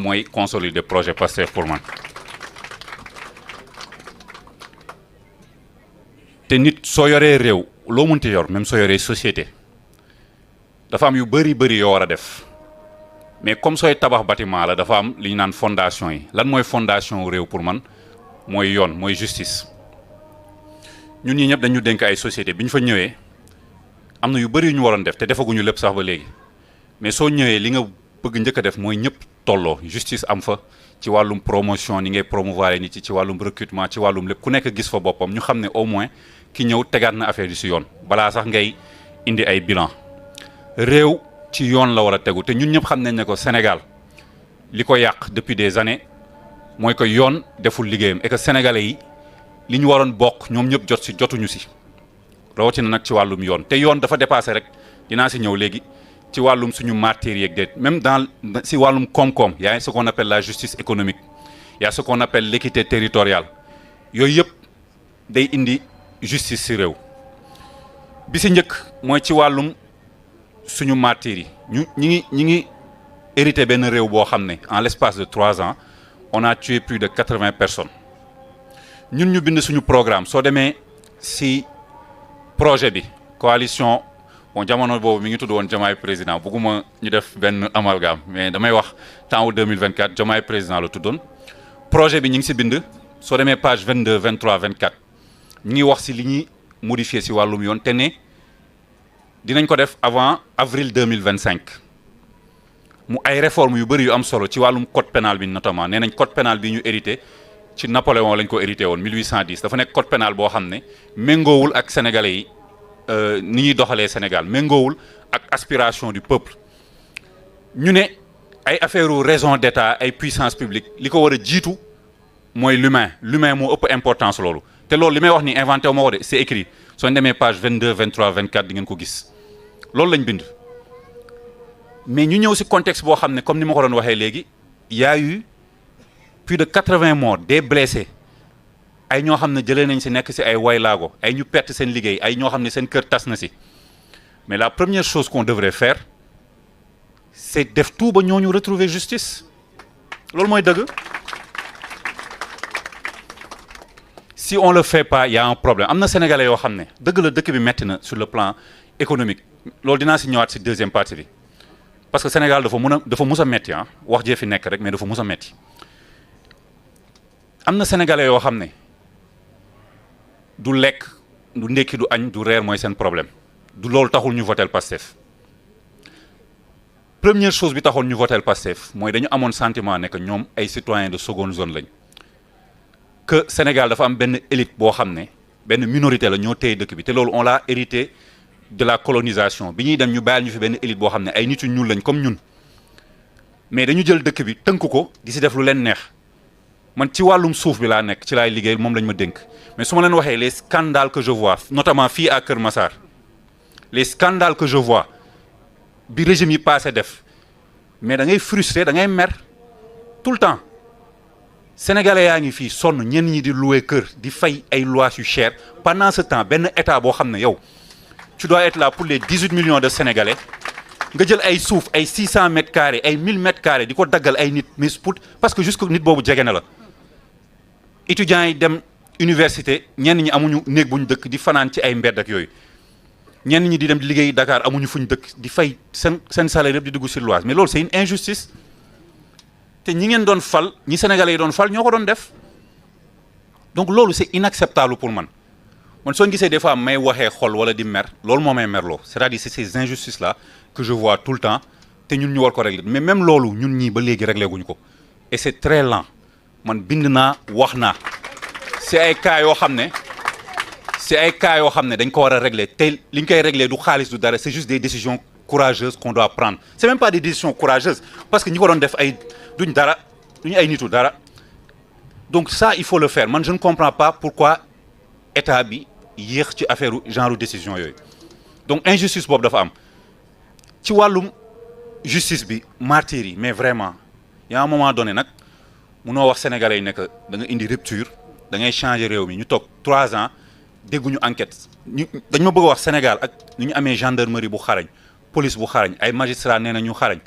mooy consolider projet Pastef pour man te nit soo yoree réew loo munti yor même soo yoree société dafa am yu bëri yoo war a def mais comme sooy tabax bâtiment la dafa am li ñu naan fondation yi lan mooy fondation réew pour man mooy yoon mooy justice ñun ñi ñëpp dañu dénk ay société bi ñu fa ñëwee am na yu bëri yu ñu waroon def te defaguñu lépp sax ba léegi mais soo ñëwee li nga bëgg njëkk a def mooy ñëpp tolloo justice am fa ci wàllum promotion ni ngay promouvoir nit ci wàllum recrutement ci wàllum lépp ku nekk gis fa boppam ñu xam ne au moins ki ñëw tegaat na affaire yi si yoon balaa sax ngay indi ay bilan réew ci yoon la war a tegu te ñun ñëpp xam nañ ne ko Sénégal li ko yàq depuis des années mooy que yoon deful liggéeyam et que sénégalais yi li ñu waroon bokk ñoom ñëpp jot si jotuñu si rawatina nag ci wàllum yoon te yoon dafa dépassé rek dinaa si ñëw léegi ci wàllum suñu matière yeeg déet même dans si wàllum koom-koom y a ce qu'on appelle la justice économique y a ce qu'on appelle l'équité territoriale yooyu yëpp day indi justice si réew bi si njëkk mooy ci wàllum suñu matière yi ñi ngi hérité benn réew boo xam ne en l'espace de 3 ans on a tué plus de 80 personnes ñun ñu bind suñu programme soo demee si projet bi coalition bon jamono boobu mi ngi tudd woon Diomaye président bëgguma ñu def benn amalgame mais damay wax temps wu 2024 Diomaye président la tuddoon projet bi ñu ngi si bind soo demee page 22 23 24 ñu ngi wax si li ñuy modifier si wàllum yoon te ne dinañ ko def avant avril 2025 mu ay réformes yu bëri yu am solo ci wàllum code pénal bi notamment nee nañ code pénal bi ñu hérité ci Napoléon lañ ko hérité woon 1810 dafa nekk code pénal boo xam ne méngoowul ak sénégalais yi ni ñuy doxalee Sénégal méngoowul ak aspiration du peuple ñu ne ay affaire raison d'état ay puissance publique li ko war a jiitu mooy l'humain moo ëpp importance loolu te loolu li may wax ni inventé wu ma ko de c'est écrit soo demee page 22 23 24 di ngeen ko gis loolu lañ bind mais ñu ñëw si contexte boo xam ne comme ni ma ko doon waxee léegi y a eu plus de 80 morts des blessés ay ñoo xam ne jëlee nañ si nekk si ay waylaago ay ñu perte seen liggéey ay ñoo xam ne seen kër tas na si mais la première chose qu'on devrait faire c'est def tout ba ñooñu retrouver justice loolu mooy dëgg si on le fait pas y a un problème am na sénégalais yoo xam ne dëgg la dëkk bi metti na sur le plan économique loolu dinaa si ñëwaat si deuxième partie bi parce que Sénégal dafa mus a metti ah wax jee fi nekk rek mais dafa mus a metti am na sénégalais yoo xam ne du lekk du ndekki du añ du reer mooy seen problème du loolu taxul ñu votel Pastef première chose bi taxoon ñu votel Pastef mooy dañu amoon sentiment ne que ñoom ay citoyens de seconde zone lañ que Sénégal dafa am benn élite boo xam ne benn minorité la ñoo téye dëkk bi te loolu on l'a hérité de la colonisation bi ñuy dem ñu bàyyil ñu fi benn élite boo xam ne ay nit yu ñuul lañ comme ñun mais dañu jël dëkk bi tënk ko di si def lu leen neex man ci wàllum suuf bi laa nekk ci laay liggéey moom lañ ma dénk mais su ma leen waxee les scandales que je vois notamment fii à Kër Massar les scandales que je vois bi régime yi passé def mais da ngay frustré da ngay mer tout le temps sénégalais yaa ngi fii sonn ñenn ñi di louer kër di fay ay lois yu cher pendant ce temps benn état boo xam ne yow tu dois être là pour les 18 millions de sénégalais nga jël ay suuf ay 600 mètres carrés ay 1000 mètres carrés di ko daggal ay nit mais pour parce que juste nit boobu jege na la étudiants yi dem université ñenn ñi amuñu néeg bu ñu dëkk di fanaan ci ay mbedd ak yooyu ñenn ñi di dem di liggéey Dakar amuñu fu ñu dëkk di fay seen salaire yëpp di dugg sur loise mais loolu c'est une injustice te ñi ngeen doon fal ñi sénégalais yi doon fal ñoo ko doon def donc loolu c'est inacceptable pour man soo gisee des fois may waxee xol wala di mer loolu moo may merloo c'est-à-dire c'est ces injustices là que je vois tout le temps te ñun ñu war ko régler mais même loolu ñun ñii ba léegi réglé guñu ko et c'est très lent man bind naa wax naa c'est ay cas yoo xam ne dañ ko war a régler te li ñu koy régler du xaalis du dara c'est juste des décisions courageuses qu'on doit prendre c'est même pas des décisions courageuses parce que ñi ko doon def ay duñu ay nitu dara donc ça il faut le faire man je ne comprends pas pourquoi état bi yéex ci affaire genre décision yooyu donc injustice boobu dafa am ci wàllum justice bi martyrs yi mais vraiment y a un moment donné nag munoo wax sénégalais yi ne que da nga indi rupture da ngay changer réew mi ñu toog 3 ans dégguñu enquête dañ ma bëgg a wax Sénégal ak nu ñu amee gendarmerie bu xarañ police bu xarañ ay magistrats nee na ñu xarañ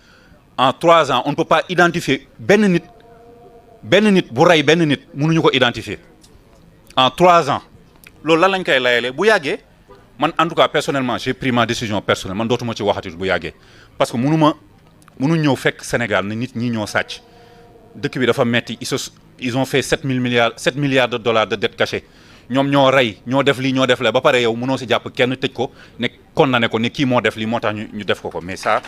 en 3 ans on ne peut pas identifier benn nit bu rey benn nit mënuñu ko identifier en 3 ans loolu lan lañ koy layalee bu yàggee man en tout cas personnellement j'ai pris ma décision personnelle man dootuma ci waxati bu yàggee parce que mënuñ ñëw fekk Sénégal ne nit ñi ñoo sàcc dëkk bi dafa metti ils ont fait 7 milliards de dollars de dette cachée ñoom ñoo rey ñoo def lii ñoo def la ba pare yow mënoo si jàpp kenn tëj ko ne condamné ko ne kii moo def lii moo tax ñu def ko mais ça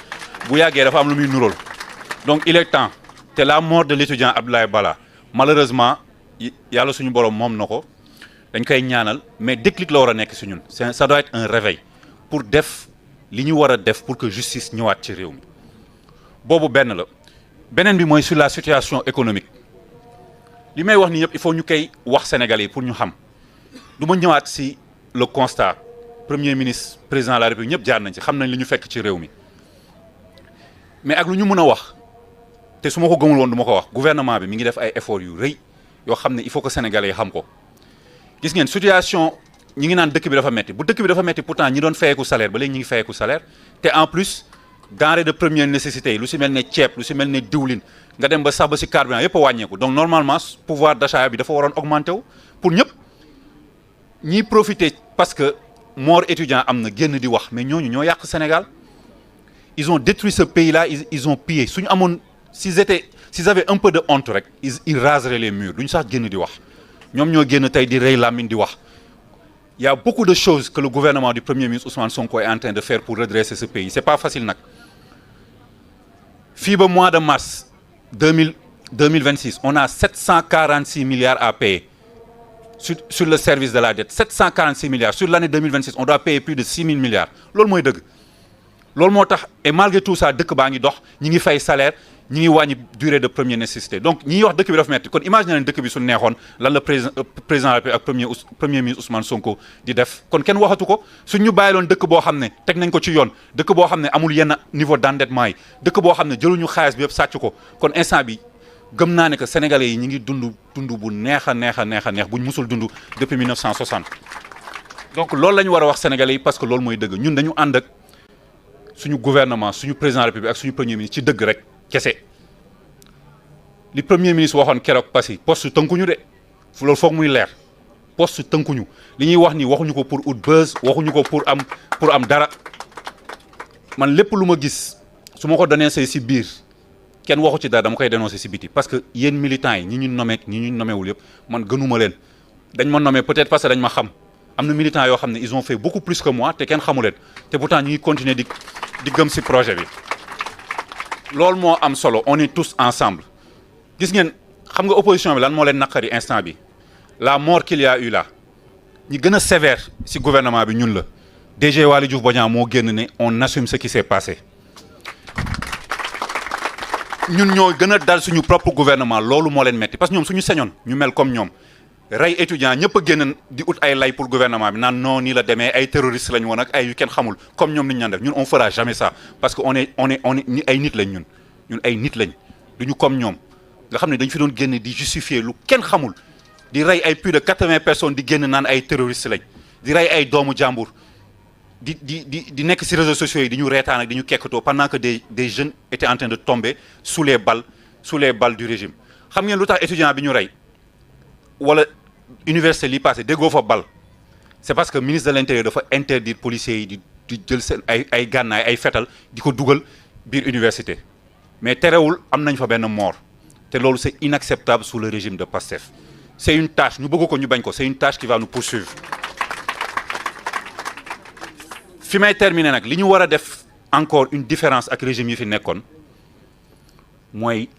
bu yàggee dafa am lu muy nuróol donc il est temps te la mort de l'étudiant Abdoulaye Bala malheureusement yàlla suñu borom moom na ko dañ koy ñaanal mais déclic la war a nekk si ñun ça doit être un réveil pour def li ñu war a def pour que justice ñëwaat ci réew mi boobu benn la beneen bi mooy sur la situation économique li may wax ni yëpp il faut ñu koy wax Sénégalais yi pour ñu xam du ma ñëwaat si le constat premier ministre président de la République ñëpp jaar nañ ci xam nañ li ñu fekk ci réew mi mais ak lu ñu mën a wax te su ma ko gëmul woon du ma ko wax gouvernement bi mi ngi def ay efforts yu rëy yoo xam ne il faut que Sénégalais yi xam ko gis ngeen situation ñi ngi naan dëkk bi dafa metti bu dëkk bi dafa metti pourtant ñi doon fayeeku salaire ba léegi ñi ngi fayeeku salaire te en plus denrées de première nécessité yi lu si mel ne ceeb lu si mel ne diwlin nga dem ba sax ba si carburant yëpp a wàññeeku donc normalement pouvoir d'achat bi dafa waroon augmenter wu pour ñëpp ñiy profiter parce que mort étudiant am na génn di wax mais ñooñu ñoo yàq Sénégal ils ont détruit ce pays là ils ont pillé suñu amoon s'ils avaient un peu de honte rek ils raseraient les murs duñu sax génn di wax ñoom ñoo génn tey di rey làmmiñ di wax il y a beaucoup de choses que le gouvernement du premier ministre Ousmane Sonko est en train de faire pour redresser ce pays c'est pas facile nag fii ba mois de mars 2026 on a 746 milliards à payer sur le service de la dette 746 milliards sur l'année 2026 on doit payer plus de 6 000 milliards loolu mooy dëgg loolu moo tax et malgré tout ça dëkk baa ngi dox ñi ngi fay salaire ñi ngi wàññi durée de première nécessité donc ñi wax dëkk bi dafa metti kon imagine leen dëkk bi su neexoon lan la président ak premier ministre Ousmane Sonko di def kon kenn waxatu ko suñ ñu bàyyiloon dëkk boo xam ne teg nañ ko ci yoon dëkk boo xam ne amul yenn niveau d'endettement yi dëkk boo xam ne jëluñu xaalis bi yëpp sàcc ko kon instant bi gëm naa ne que sénégalais yi ñi ngi dund bu neex a neex buñ musul dund depuis 1960 donc loolu la ñu war a wax sénégalais yi parce que loolu mooy dëgg ñun dañu ànd ak suñu gouvernement suñu président de la République ak suñu premier ministre ci dëgg rek kese li premier ministre waxoon keroog parce que poste tënkuñu de fu loolu foog muy leer poste tënkuñu li ñuy wax ni waxuñu ko pour ut buzz waxuñu ko pour am dara man lépp lu ma gis su ma ko dénoncé si biir kenn waxu ci dara dama koy dénoncé si biti parce que yéen militants yi ñi ñu nommé wul yëpp man gënuma leen dañ ma nommé peut-être parce que dañ ma xam am na militants yoo xam ne ils ont fait beaucoup plus que moi te kenn xamu leen te pourtant ñu ngi continuer di gëm si projet bi loolu moo am solo on est tous ensemble gis ngeen xam nga opposition bi lan moo leen naqari instant bi la mort qu'il y a eu là ñi gën a sévère si gouvernement bi ñun la DG Waly Diouf Bodiang moo génn ne on assume ce qui s'est passé ñun ñoo gën a dal suñu propre gouvernement loolu moo leen metti parce que ñoom suñu sañoon ñu mel comme ñoom rey étudiant ñëpp a génn di ut ay lay pour gouvernement bi naan non nii la demee ay terroristes lañ woon ak ay yu kenn xamul comme ñoom ni ñu ñaan def ñun on fera jamais ça parce que on est ay nit lañ ñun ay nit lañ duñu comme ñoom nga xam ne dañ fi doon génn di justifier lu kenn xamul di rey ay plus de 80 personnes di génn naan ay terroristes lañ di rey ay doomu jàmbur di nekk ci réseaux sociaux yi di ñu reetaan ak di ñu kekkatoo pendant que des jeunes étaient en train de tomber sous les balles du régime xam ngeen lu tax étudiant bi ñu rey wala université li passé déggoo fa bal c'est parce que ministre de l'intérieur dafa interdire policiers yi di jël seen ay gànnaay ay fetal di ko dugal biir université mais terewul am nañ fa benn mort te loolu c'est inacceptable sous le régime de Pastef c'est une tâche ñu bëgg ko ñu bañ ko c'est une tâche qui va nous poursuivre fi may terminer nag li ñu war a def encore une différence ak régime yi fi nekkoon mooy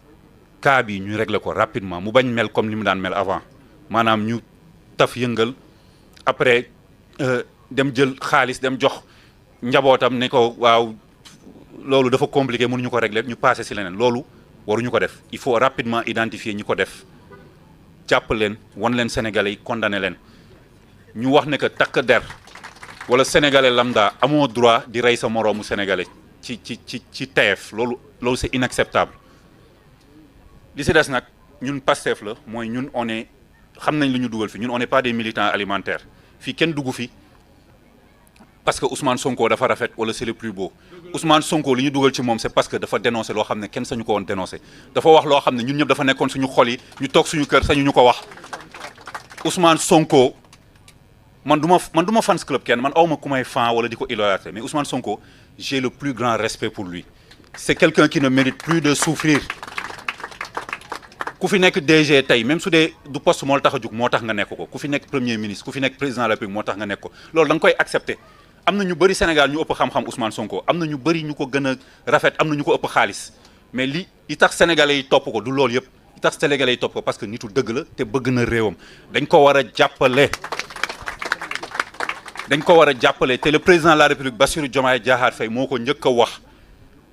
cas bi ñu régler ko rapidement mu bañ mel comme li mu daan mel avant maanaam ñu taf yëngal après dem jël xaalis dem jox njabootam ne ko waaw loolu dafa compliqué mënuñu ko régler ñu passé ci leneen loolu waruñu ko def il faut rapidement identifier ñi ko def jàpp leen wan leen sénégalais yi condamné leen ñu wax ne que takk der wala sénégalais lambda amoo droit di rey sa moroomu sénégalais ci tayef loolu c'est inacceptable li ci des nag ñun Pastef la mooy ñun on est xam nañ lu ñu dugal fi ñun on n'est pas des militants alimentaires fii kenn dugg fi parce que Ousmane Sonko dafa rafet wala c'est le plus beau Ousmane Sonko li ñu dugal ci moom c'est parce que dafa dénoncé loo xam ne kenn sañu ko woon dénoncé dafa wax loo xam ne ñun ñëpp dafa nekkoon suñu xol yi ñu toog suñu kër sañu ñu ko wax Ousmane Sonko man du ma fans club kenn man awma ku may fan wala di ko idolâtrer mais Ousmane Sonko j'ai le plus grand respect pour lui c'est quelqu'un qui ne mérite plus de souffrir ku fi nekk DG tey même su dee du poste moo la tax a jug moo tax nga nekk ko ku fi nekk premier ministre ku fi nekk président de la République moo tax nga nekk ko loolu da nga koy accepter am na ñu bëri Sénégal ñu ëpp xam-xam Ousmane Sonko am na ñu bëri ñu ko gën a rafet am na ñu ko ëpp xaalis mais li tax sénégalais yi topp ko du loolu yëpp li tax sénégalais yi topp ko parce que nitu dëgg la te bëgg na réewam dañ ko war a jàppale te le président de la République Bassirou Diomaye Diakhar Faye moo ko njëkk a wax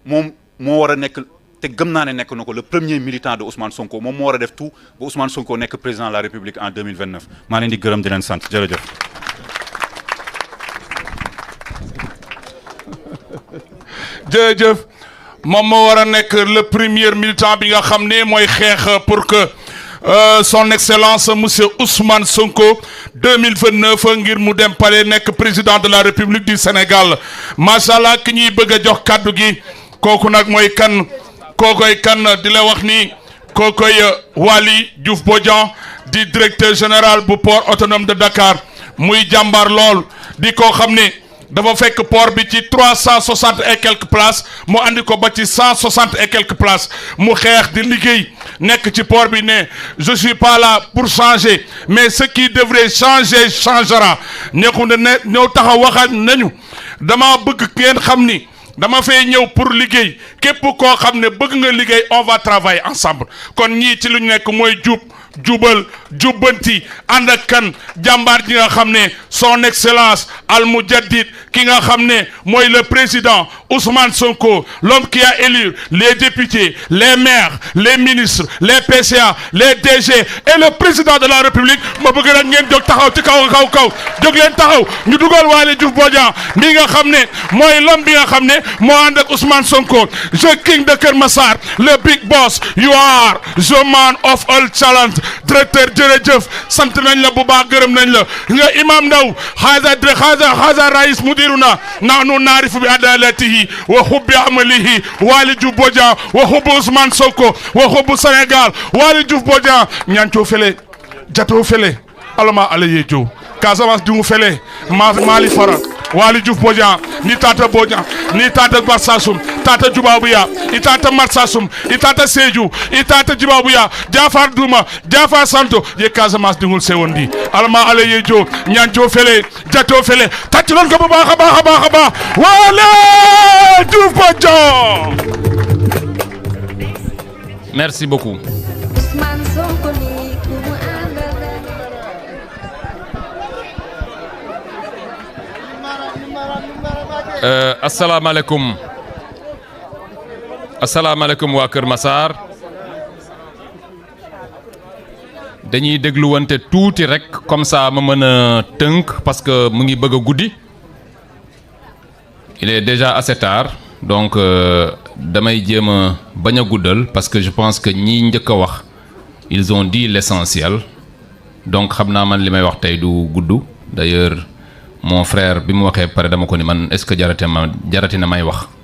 moom moo war a nekk te gëm naa ne nekk na ko le premier militant de Ousmane Sonko moom moo war a def tout ba Ousmane Sonko nekk président de la République en 2029 maa leen di gërëm di leen sant jërëjëf. jërëjëf moom moo war a nekk le premier militant bi nga xam ne mooy xeex pour que son excellence monsieur Ousmane Sonko 2029 ngir mu dem palais nekk président de la République du Sénégal macha allah ki ñuy bëgg a jox kàddu gi kooku nag mooy kan. kookoy kan di la wax ni kookoy Waly Diouf Bodian di directeur général bu port autonome de Dakar muy jàmbaar lool di ko xam ne dafa fekk port bi ci 360 et quelques places mu andi ko ba ci 160 et quelques places mu xeex di liggéey nekk ci port bi ne je suis pas là pour changer mais ce qui devrait changer changera nekku ne ñëw taxaw waxaat nañu dama bëgg ngeen xam ni dama fay ñëw pour liggéey képp koo xam ne bëgg nga liggéey on va travailler ensemble kon ñii ci lu ñu nekk mooy jubal jubbanti ànd ak kan jàmbaar ji nga xam ne son excellence al mujaddid ki nga xam ne mooy le président Ousmane Sonko l'homme qui a élu les députés les maires les ministres les PCA les DG et le président de la République ma bëgg nag ngeen jóg taxaw ci kaw jóg leen taxaw ñu dugal Waly Diouf Bodian mi nga xam ne mooy l'homme bi nga xam ne moo ànd ak Ousmane Sonko the king de Keur Massar le big boss you are the man of all talent directeur jërëjëf sant nañ la bu baax gërëm nañ la nga imam Ndaw xaza rais mudiruna nahnu naarifu bi adalatihi wa hubbi amalihi Waly Diouf Bodian wa hubbi Ousmane Sonko wa hubbi Sénégal Waly Diouf Bodian ñanco fele jato fele alama alaye jo Casamance dungu fele Mali Fara Waly Diouf Bodian ni tata Bodian ni tata Barsasum tata Djubabouya i tata Marsasum i tata Sédhiou i tata Djubabouya Jafar Douma Jafar Santo ye Casamance dingul sewondi alama alaye jo ñanco fele jato fele tacc loon ko bu baax a baax Waly Diouf Bodian. Merci beaucoup. asalaamaaleykum waa Keur Massar dañuy dégluwante tuuti rek comme ça ma mën a tënk parce que mu ngi bëgg a guddi il est déjà assez tard donc damay jéem a bañ a guddal parce que je pense que ñi njëkk a wax ils ont dit l'essentiel donc xam naa man li may wax tey du gudd d'ailleurs mon frère bi mu waxee pare dama ko ni man est-ce que jarati na may wax